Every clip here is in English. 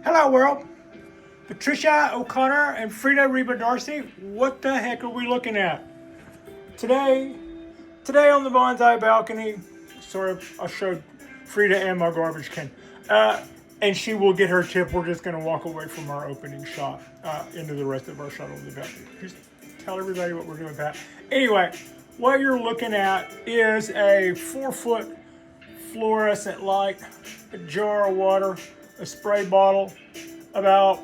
Hello, world. Patricia O'Connor and Frida Reba Darcy. What the heck are we looking at? Today, today on the bonsai balcony, sorry, I showed Frida and my garbage can. And she will get her tip. We're just going to walk away from our opening shot into the rest of our shot on the balcony. Just tell everybody what we're doing with that. Anyway, what you're looking at is a 4-foot fluorescent light, a jar of water, a spray bottle, about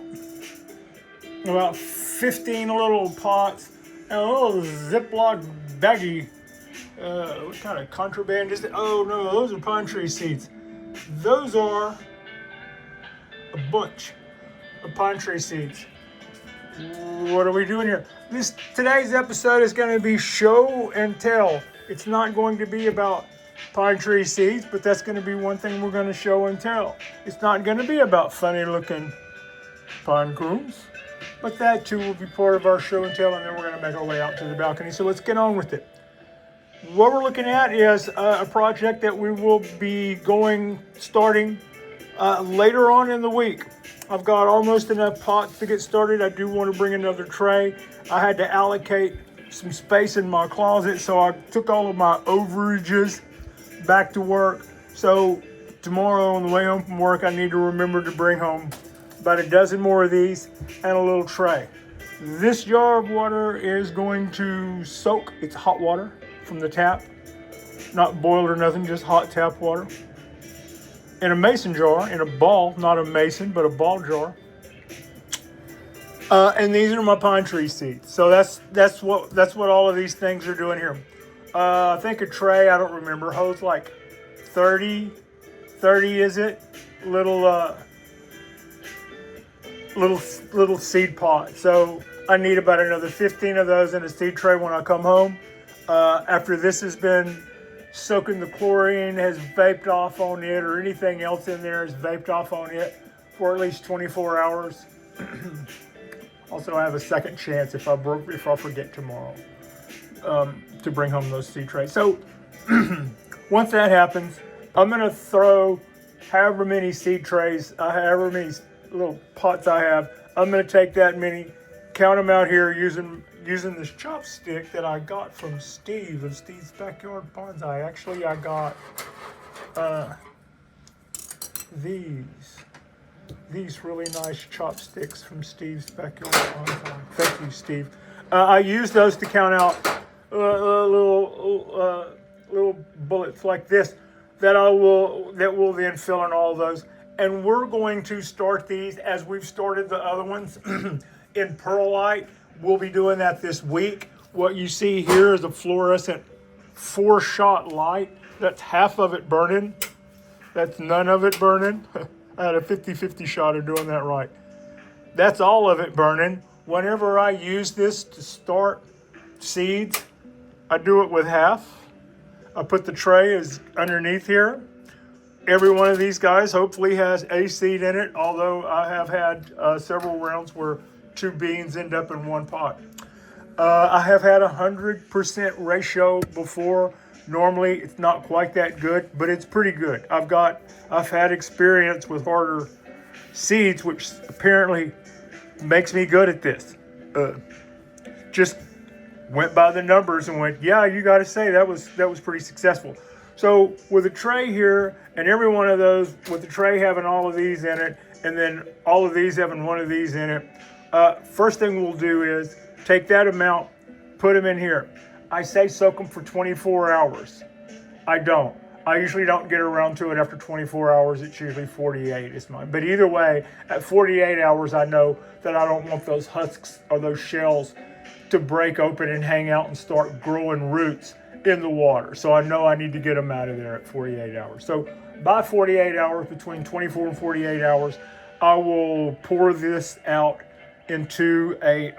15 little pots, and a little Ziploc baggie. What kind of contraband is it? Oh no, those are pine tree seeds. Those are a bunch of pine tree seeds. What are we doing here? Today's episode is going to be show and tell. It's not going to be about pine tree seeds, but that's going to be one thing we're going to show and tell. It's not going to be about funny looking pine cones, but that too will be part of our show and tell, and then we're going to make our way out to the balcony. So let's get on with it. What we're looking at is a project that we will be starting later on in the week. I've got almost enough pots to get started. I do want to bring another tray. I had to allocate some space in my closet, so I took all of my overages back to work. So tomorrow on the way home from work, I need to remember to bring home about a dozen more of these and a little tray. This jar of water is going to soak. It's hot water from the tap, not boiled or nothing, just hot tap water. In a mason jar, in a ball, not a mason, but a ball jar. And these are my pine tree seeds. So that's what all of these things are doing here. I think a tray, I don't remember, holds like 30 is it? Little seed pot. So I need about another 15 of those in a seed tray when I come home. After this has been soaking, the chlorine has vaped off on it, or anything else in there has vaped off on it for at least 24 hours. Also, I have a second chance if I forget tomorrow to bring home those seed trays. So once that happens, I'm gonna throw however many seed trays, however many little pots I have. I'm gonna take that many, count them out here using this chopstick that I got from Steve of Steve's Backyard Bonsai. Actually, I got these really nice chopsticks from Steve's Backyard Bonsai. Thank you, Steve. I use those to count out little bullets like this that will then fill in all those. And we're going to start these as we've started the other ones in perlite. We'll be doing that this week. What you see here is a fluorescent 4-shot light. That's half of it burning. That's none of it burning. I had a 50-50 shot of doing that right. That's all of it burning. Whenever I use this to start seeds, I do it with half. I put the tray is underneath here. Every one of these guys hopefully has a seed in it, although I have had several rounds where 2 beans end up in 1 pot. I have had 100% ratio before. Normally it's not quite that good, but it's pretty good. I've had experience with harder seeds, which apparently makes me good at this. Just went by the numbers and went, yeah, you got to say that was pretty successful. So with a tray here, and every one of those, with the tray having all of these in it, and then all of these having one of these in it, first thing we'll do is take that amount, put them in here. I say soak them for 24 hours. I don't. I usually don't get around to it after 24 hours. It's usually 48 is mine. But either way, at 48 hours, I know that I don't want those husks or those shells to break open and hang out and start growing roots in the water. So I know I need to get them out of there at 48 hours. So by 48 hours, between 24 and 48 hours, I will pour this out into a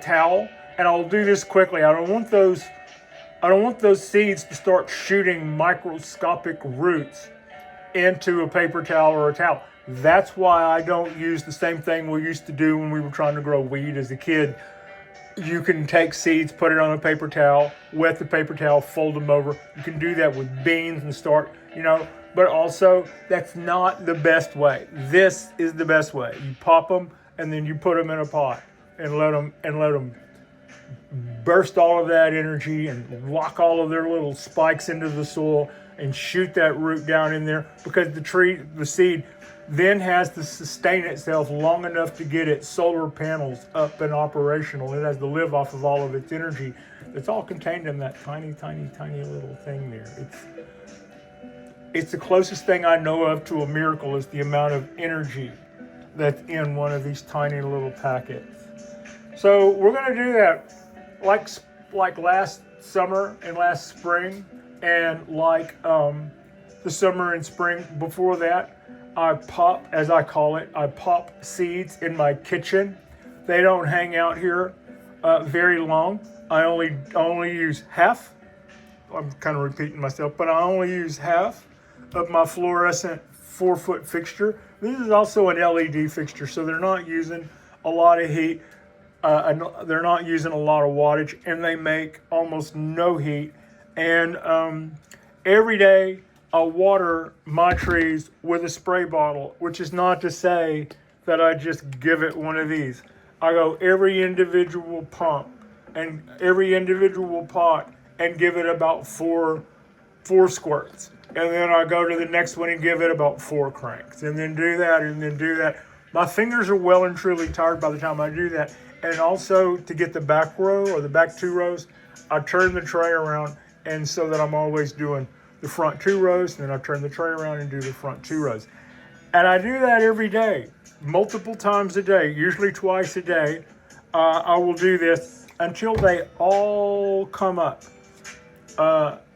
towel, and I'll do this quickly. I don't want those seeds to start shooting microscopic roots into a paper towel or a towel. That's why I don't use the same thing we used to do when we were trying to grow weed as a kid. You can take seeds, put it on a paper towel, wet the paper towel, fold them over. You can do that with beans and start, but also that's not the best way. This is the best way. You pop them and then you put them in a pot and let them burst all of that energy and lock all of their little spikes into the soil and shoot that root down in there, because the seed then has to sustain itself long enough to get its solar panels up and operational. It has to live off of all of its energy. It's all contained in that tiny, tiny, tiny little thing there. It's the closest thing I know of to a miracle, is the amount of energy that's in one of these tiny little packets. So we're going to do that like last summer and last spring, and like the summer and spring before that. I pop, as I call it, I pop seeds in my kitchen. They don't hang out here very long. I only use half. I'm kind of repeating myself, but I only use half of my fluorescent 4-foot fixture. This is also an LED fixture, so they're not using a lot of heat. They're not using a lot of wattage, and they make almost no heat. And every day I water my trees with a spray bottle, which is not to say that I just give it one of these. I go every individual pump and every individual pot and give it about four squirts. And then I go to the next one and give it about 4 cranks, and then do that, and then do that. My fingers are well and truly tired by the time I do that. And also, to get the back row or the back 2 rows, I turn the tray around, and so that I'm always doing the front 2 rows, and then I turn the tray around and do the front 2 rows. And I do that every day, multiple times a day, usually twice a day. I will do this until they all come up.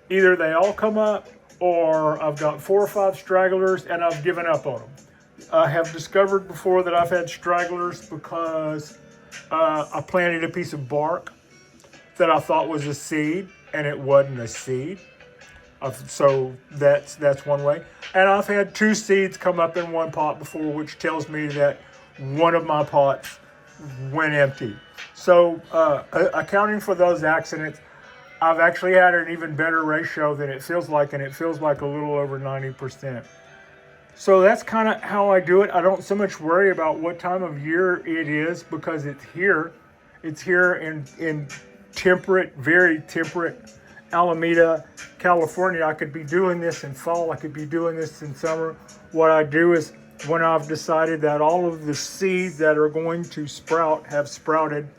Either they all come up, or I've got 4 or 5 stragglers and I've given up on them. I have discovered before that I've had stragglers because I planted a piece of bark that I thought was a seed, and it wasn't a seed. So that's one way. And I've had 2 seeds come up in one pot before, which tells me that one of my pots went empty. So accounting for those accidents, I've actually had an even better ratio than it feels like, and it feels like a little over 90%. So that's kind of how I do it. I don't so much worry about what time of year it is, because it's here. It's here in temperate, very temperate Alameda, California. I could be doing this in fall. I could be doing this in summer. What I do is, when I've decided that all of the seeds that are going to sprout have sprouted,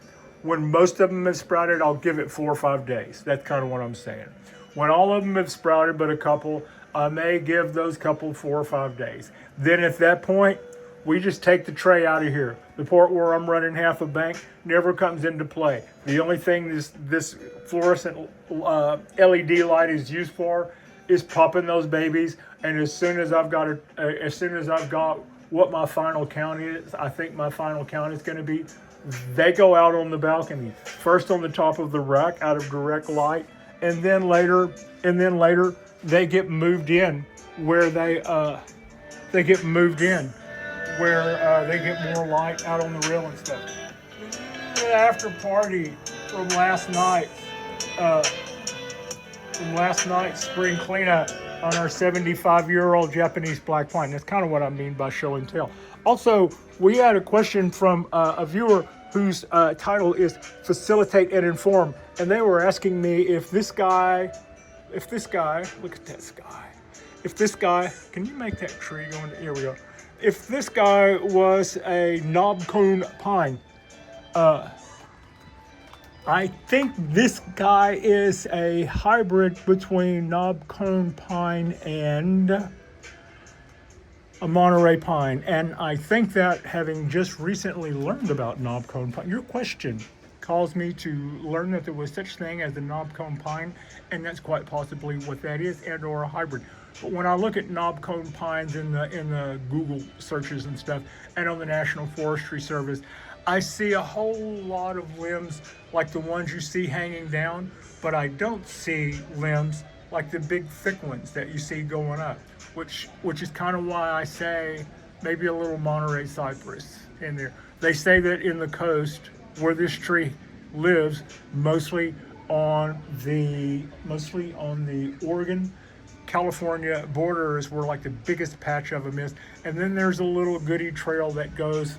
when most of them have sprouted, I'll give it 4 or 5 days. That's kind of what I'm saying. When all of them have sprouted but a couple, I may give those couple 4 or 5 days. Then at that point, we just take the tray out of here. The part where I'm running half a bank never comes into play. The only thing this fluorescent LED light is used for is popping those babies. And as soon as I've got what my final count is, I think my final count is going to be, they go out on the balcony, first on the top of the rack out of direct light, and then later they get moved in where they get more light out on the rail and stuff. The after party from last night's spring cleanup on our 75-year-old Japanese black pine. That's kind of what I mean by show and tell. Also, we had a question from a viewer whose title is Facilitate and Inform, and they were asking me if this guy, look at that sky. If this guy, can you make that tree go into, here we go. If this guy was a knob cone pine. I think this guy is a hybrid between knob cone pine and a Monterey pine. And I think that, having just recently learned about knob cone pine, your question caused me to learn that there was such thing as the knob cone pine, and that's quite possibly what that is, and or a hybrid. But when I look at knob cone pines in the Google searches and stuff, and on the National Forestry Service, I see a whole lot of limbs like the ones you see hanging down, but I don't see limbs like the big thick ones that you see going up, which is kind of why I say maybe a little Monterey cypress in there. They say that in the coast where this tree lives mostly on the Oregon, California border is where like the biggest patch of them is. And then there's a little goody trail that goes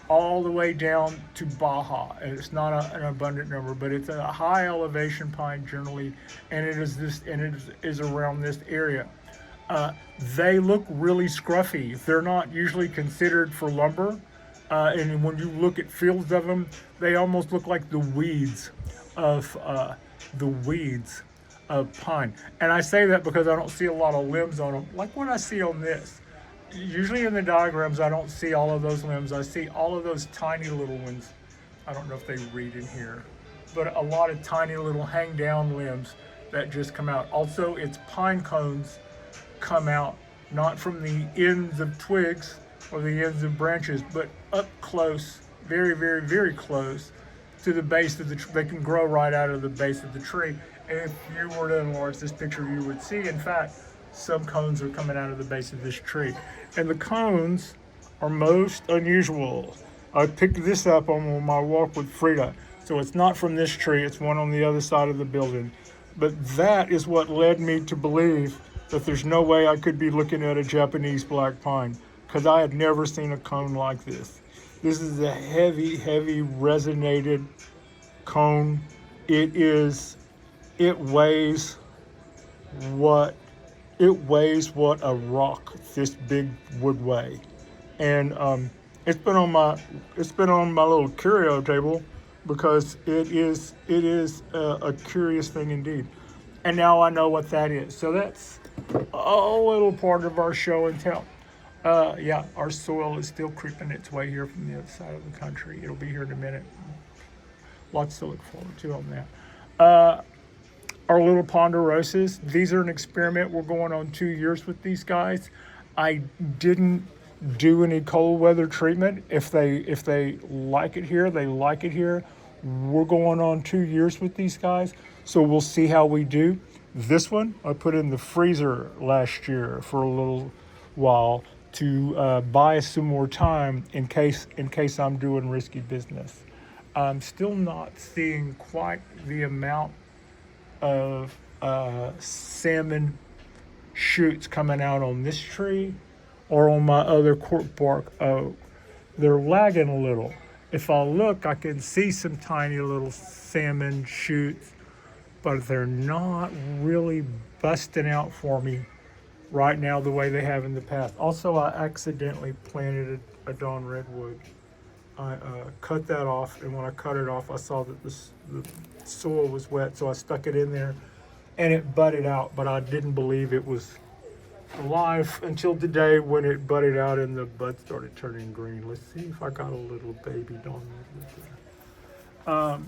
all the way down to Baja. And it's not an abundant number, but it's a high elevation pine generally, and it is around this area. They look really scruffy. They're not usually considered for lumber. And when you look at fields of them, they almost look like the weeds of pine. And I say that because I don't see a lot of limbs on them, like what I see on this. Usually in the diagrams, I don't see all of those limbs. I see all of those tiny little ones. I don't know if they read in here, but a lot of tiny little hang down limbs that just come out. Also, it's pine cones come out, not from the ends of twigs or the ends of branches, but up close, very, very, very close to the base of the tree. They can grow right out of the base of the tree. And if you were to enlarge this picture, you would see, in fact, some cones are coming out of the base of this tree. And the cones are most unusual. I picked this up on my walk with Frida. So it's not from this tree, it's one on the other side of the building. But that is what led me to believe that there's no way I could be looking at a Japanese black pine, because I had never seen a cone like this. This is a heavy, heavy resonated cone. It weighs what a rock this big would weigh. And it's been on my little curio table because it is a curious thing indeed. And now I know what that is. So that's a little part of our show and tell. Yeah, our soil is still creeping its way here from the other side of the country. It'll be here in a minute. Lots to look forward to on that. Our little ponderosas, these are an experiment. We're going on 2 years with these guys. I didn't do any cold weather treatment. If they like it here, they like it here. We're going on 2 years with these guys, so we'll see how we do. This one I put in the freezer last year for a little while to buy some more time in case I'm doing risky business. I'm still not seeing quite the amount of salmon shoots coming out on this tree or on my other cork bark oak. They're lagging a little. If I look, I can see some tiny little salmon shoots, but they're not really busting out for me right now the way they have in the past. Also, I accidentally planted a dawn redwood. I cut that off, and when I cut it off, I saw that the soil was wet, so I stuck it in there, and it budded out, but I didn't believe it was alive until today when it budded out and the bud started turning green. Let's see if I got a little baby dawn redwood there.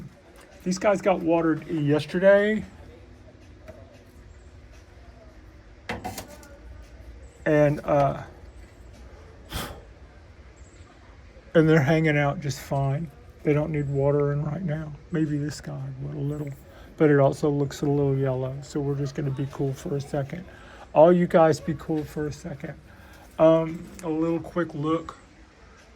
These guys got watered yesterday, and they're hanging out just fine. They don't need watering right now. Maybe this guy would a little, but it also looks a little yellow. So we're just going to be cool for a second. All you guys be cool for a second. A little quick look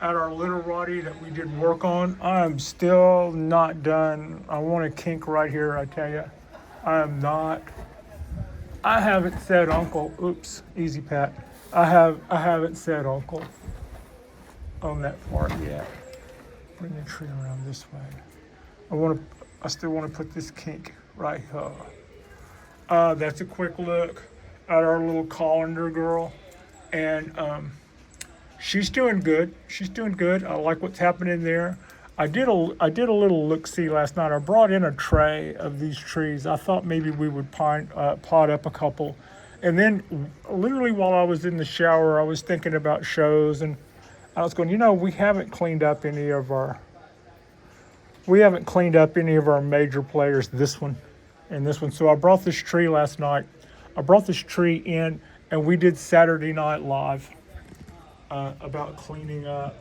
at our little Roddy that we did work on. I'm still not done. I want to kink right here, I tell you. I haven't said uncle. Oops, easy Pat. I haven't said uncle on that part yet. Bring the tree around this way. I still want to put this kink right here. That's a quick look at our little colander girl, and she's doing good. I like what's happening there. I did a little look-see last night. I brought in a tray of these trees. I thought maybe we would pot up a couple, and then literally while I was in the shower, I was thinking about shows, and I was going, we haven't cleaned up any of our major players, this one and this one. So I brought this tree last night. I brought this tree in, and we did Saturday Night Live about cleaning up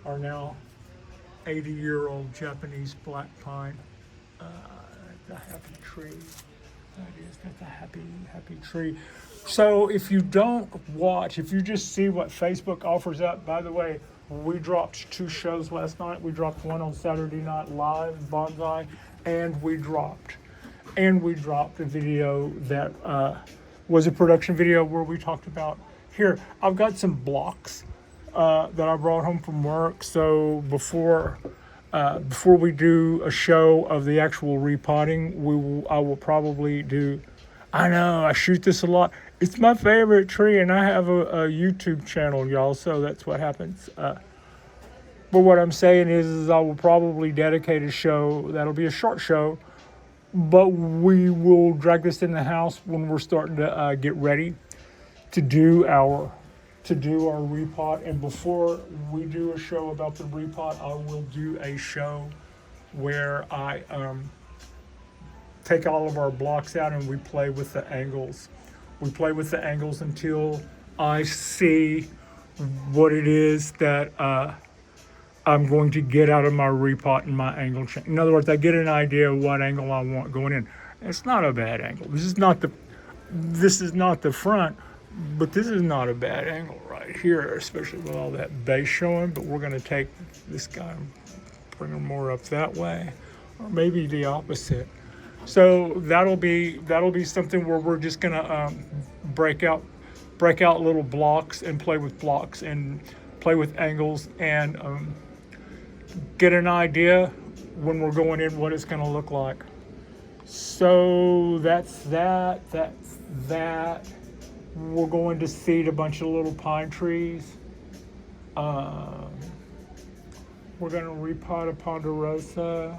our now 80-year-old Japanese black pine. The happy tree. That's a happy tree. So if you don't watch, if you just see what Facebook offers up, by the way, We dropped 2 shows last night. We dropped one on Saturday Night Live, Bonsai, and we dropped a video that was a production video where we talked about, here, I've got some blocks that I brought home from work. So before we do a show of the actual repotting, I will probably do, I know, I shoot this a lot. It's my favorite tree, and I have a YouTube channel, y'all, so that's what happens. But what I'm saying is I will probably dedicate a show, that'll be a short show, but we will drag this in the house when we're starting to get ready to do our repot. And before we do a show about the repot, I will do a show where I take all of our blocks out and we play with the angles. We play with the angles until I see what it is that I'm going to get out of my repot and my angle change. In other words, I get an idea of what angle I want going in. It's not a bad angle. This is not the front, but this is not a bad angle right here, especially with all that base showing. But we're going to take this guy and bring him more up that way, or maybe the opposite. So that'll be something where we're just gonna break out little blocks and play with blocks and play with angles and get an idea when we're going in what it's gonna look like. So that's that. We're going to seed a bunch of little pine trees. We're gonna repot a ponderosa.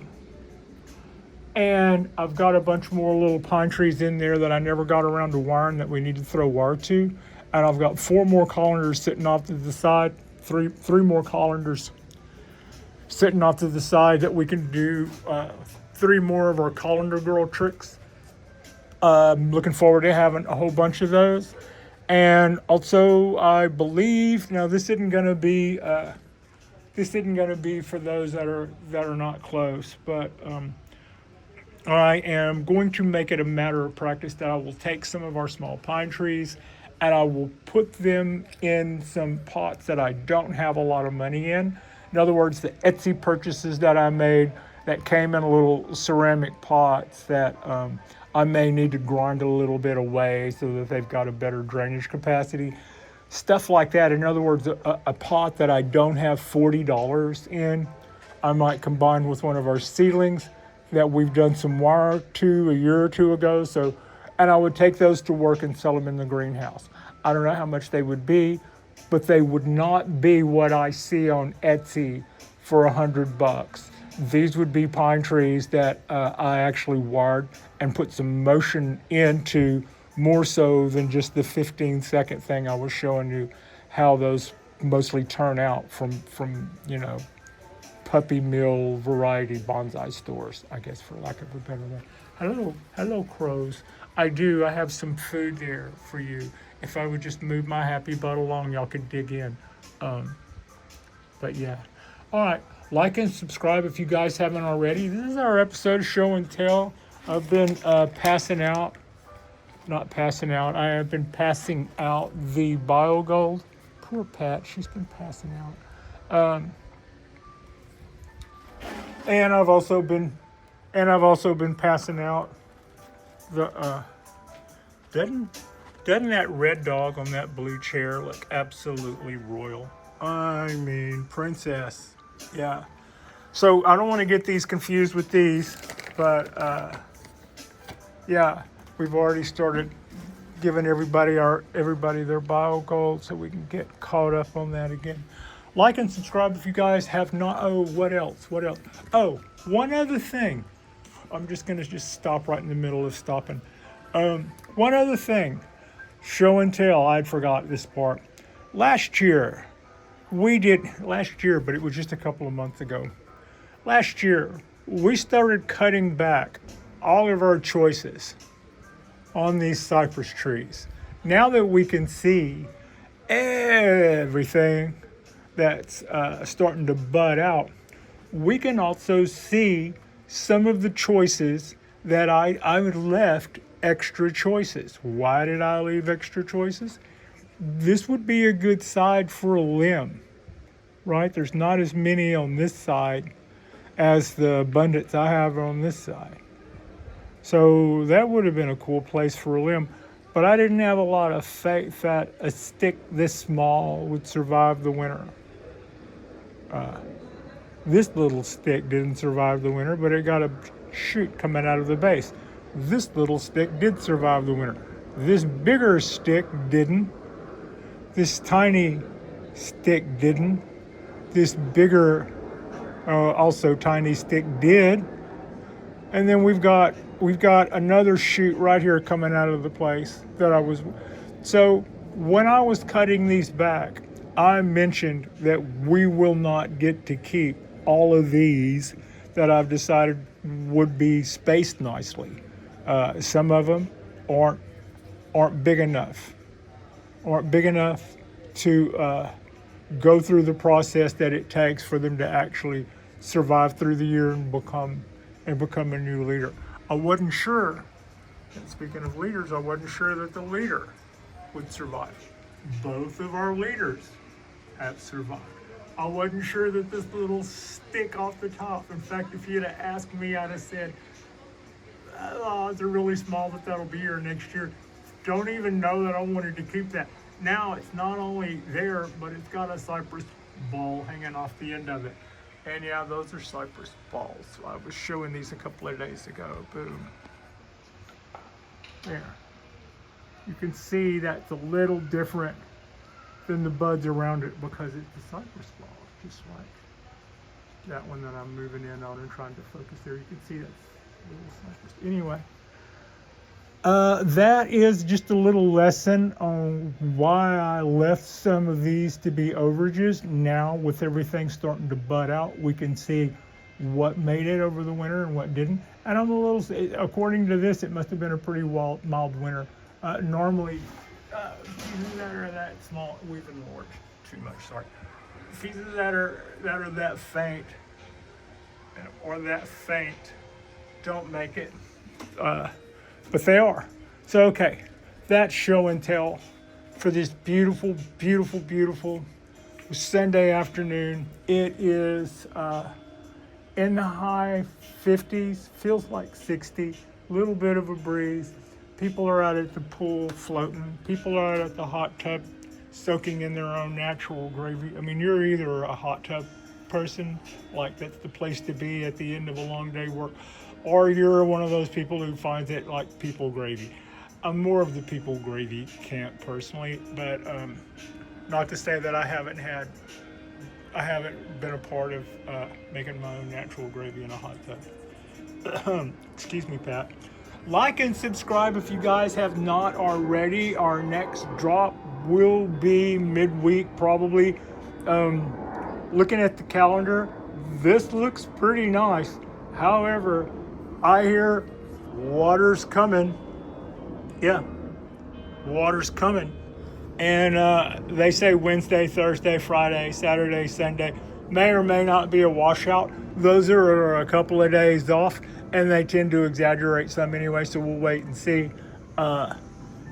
And I've got a bunch more little pine trees in there that I never got around to wiring that we need to throw wire to. And I've got 4 more colanders sitting off to the side, three more colanders sitting off to the side that we can do 3 more of our colander girl tricks. I'm looking forward to having a whole bunch of those. And also, I believe, now this isn't going to be for those that are not close, but I am going to make it a matter of practice that I will take some of our small pine trees and I will put them in some pots that I don't have a lot of money in. In other words, the Etsy purchases that I made that came in little ceramic pots that I may need to grind a little bit away so that they've got a better drainage capacity. Stuff like that. In other words, a pot that I don't have $40 in, I might combine with one of our seedlings that we've done some wire to a year or 2 ago. And I would take those to work and sell them in the greenhouse. I don't know how much they would be, but they would not be what I see on Etsy for $100. These would be pine trees that I actually wired and put some motion into, more so than just the 15-second thing I was showing you how those mostly turn out from puppy mill variety bonsai stores, I guess, for lack of a better word. Hello crows. I have some food there for you. If I would just move my happy butt along, y'all could dig in. But yeah. All right. Like and subscribe if you guys haven't already. This is our episode of Show and Tell. I've been passing out the BioGold. Poor Pat, she's been passing out. And I've also been passing out the doesn't that red dog on that blue chair look absolutely royal? I mean, princess. Yeah. So I don't want to get these confused with these, but yeah, we've already started giving everybody their BioGold so we can get caught up on that again. Like and subscribe if you guys have not. Oh, what else? Oh, one other thing. I'm just going to stop right in the middle of stopping. One other thing. Show and tell. I'd forgot this part. Last year, but it was just a couple of months ago. Last year, we started cutting back all of our choices on these cypress trees. Now that we can see everything that's starting to bud out, we can also see some of the choices that I left extra choices. Why did I leave extra choices? This would be a good side for a limb. right? There's not as many on this side as the abundance I have on this side. So that would have been a cool place for a limb. But I didn't have a lot of faith that a stick this small would survive the winter. This little stick didn't survive the winter, but it got a shoot coming out of the base. This little stick did survive the winter. This bigger stick didn't. This tiny stick didn't. This bigger, also tiny stick did. And then we've got another shoot right here coming out of the place that I was. So when I was cutting these back, I mentioned that we will not get to keep all of these that I've decided would be spaced nicely. Some of them aren't big enough to go through the process that it takes for them to actually survive through the year and become a new leader. I wasn't sure, and speaking of leaders, I wasn't sure that the leader would survive. Both of our leaders have survived. I wasn't sure that this little stick off the top, in fact, if you'd have asked me, I'd have said, oh, they're really small, but that'll be here next year. Don't even know that I wanted to keep that. Now it's not only there, but it's got a cypress ball hanging off the end of it. And yeah, those are cypress balls. So I was showing these a couple of days ago. Boom. There. You can see that's a little different than the buds around it because it's a cypress ball, just like that one that I'm moving in on and trying to focus there. You can see that's a little cypress. Anyway, that is just a little lesson on why I left some of these to be overages. Now, with everything starting to bud out, we can see what made it over the winter and what didn't. And I'm a little, according to this, it must have been a pretty mild winter. Normally, pieces that are that small, we've enlarged too much, sorry. Pieces that are that faint or that faint don't make it, but they are. So, okay, that's show and tell for this beautiful, beautiful, beautiful Sunday afternoon. It is in the high 50s, feels like 60, little bit of a breeze. People are out at the pool floating. People are out at the hot tub soaking in their own natural gravy. I mean, you're either a hot tub person, like that's the place to be at the end of a long day work, or you're one of those people who finds it like people gravy. I'm more of the people gravy camp personally, but not to say that I haven't been a part of making my own natural gravy in a hot tub. Excuse me, Pat. Like and subscribe if you guys have not already. Our next drop will be midweek, probably. Looking at the calendar, this looks pretty nice. However, I hear water's coming. Yeah, water's coming. And they say Wednesday, Thursday, Friday, Saturday, Sunday may or may not be a washout. Those are a couple of days off, and they tend to exaggerate some anyway, so we'll wait and see. But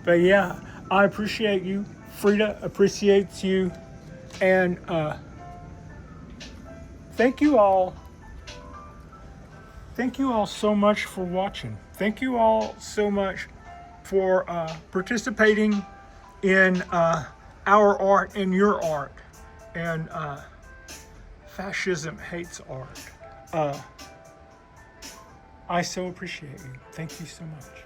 yeah, I appreciate you. Frida appreciates you. And thank you all. Thank you all so much for watching. Thank you all so much for participating in our art and your art. And fascism hates art. I so appreciate you. Thank you so much.